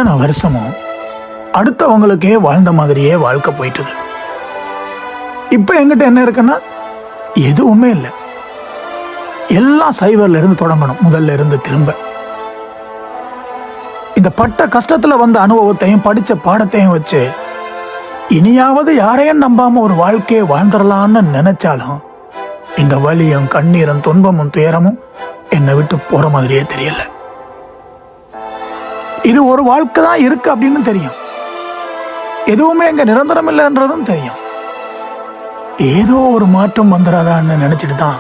இத்தனை வருஷமும் அடுத்தவங்களுக்கே வாழ்ந்த மாதிரியே வாழ்க்கை போயிட்டுது. இப்போ எங்கிட்ட என்ன இருக்குன்னா எதுவுமே இல்லை. எல்லாம் சைவர்ல இருந்து தொடங்கணும், முதல்ல இருந்து திரும்ப. இந்த பட்ட கஷ்டத்துல வந்த அனுபவத்தையும் படிச்ச பாடத்தையும் வச்சு இனியாவது யாரையும் நம்பாம ஒரு வாழ்க்கையை வாழ்ந்துடலான்னு நினைச்சாலும் இந்த வலியும் கண்ணீரும் துன்பமும் துயரமும் என்னை விட்டு போற மாதிரியே தெரியல. இது ஒரு வாழ்க்கை தான் இருக்கு அப்படின்னு தெரியும். எதுவுமே இங்க நிரந்தரம் இல்லைன்றதும் தெரியும். ஏதோ ஒரு மாற்றம் வந்துடாதான்னு நினைச்சிட்டு தான்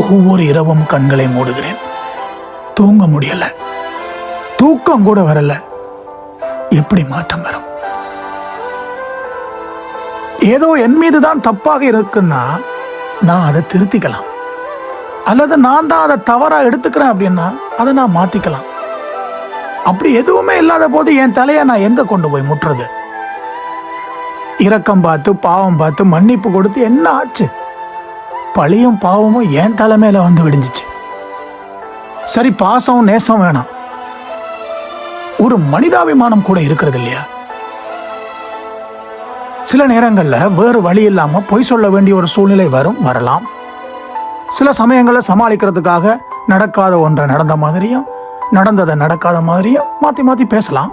ஒவ்வொரு இரவும் கண்களை மூடுகிறேன். தூங்க முடியல, தூக்கம் கூட வரல. எப்படி மாற்றம் வரும்? ஏதோ என் மீது தான் தப்பாக இருக்குன்னா நான் அதை திருத்திக்கலாம், அல்லது நான் தான் அதை தவறா எடுத்துக்கிறேன் அப்படின்னா அதை நான் மாத்திக்கலாம். அப்படி எதுவுமே இல்லாத போது என் தலையை நான் எங்க கொண்டு போய் முட்டுறது? இரக்கம் பார்த்து பாவம் பார்த்து மன்னிப்பு கொடுத்து என்ன ஆச்சு? பழியும் பாவமும் என் தலைமையில வந்து விடிஞ்சிச்சு. சரி, பாசம் நேசம் வேணாம், ஒரு மனிதாபிமானம் கூட இருக்கிறது இல்லையா? சில நேரங்கள்ல வேறு வழி இல்லாம பொய் சொல்ல வேண்டிய ஒரு சூழ்நிலை வரலாம். சில சமயங்களை சமாளிக்கிறதுக்காக நடக்காத ஒன்றை நடந்த மாதிரியும் நடந்ததை நடக்காத மாதிரியும் மாத்தி மாத்தி பேசலாம்.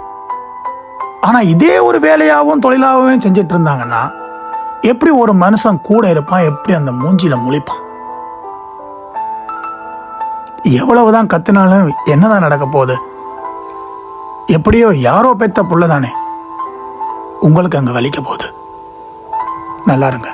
ஆனா இதே ஒரு வேலையாகவும் தொழிலாகவும் செஞ்சிட்டு இருந்தாங்கன்னா எப்படி ஒரு மனுஷன் கூட இருப்பான்? எப்படி அந்த மூஞ்சில முழிப்பான்? எவ்வளவுதான் கத்தினாலும் என்னதான் நடக்க போகுது? எப்படியோ யாரோ பெத்த புள்ளதானே உங்களுக்கு அங்க வலிக்க போகுது. நல்லா இருங்க.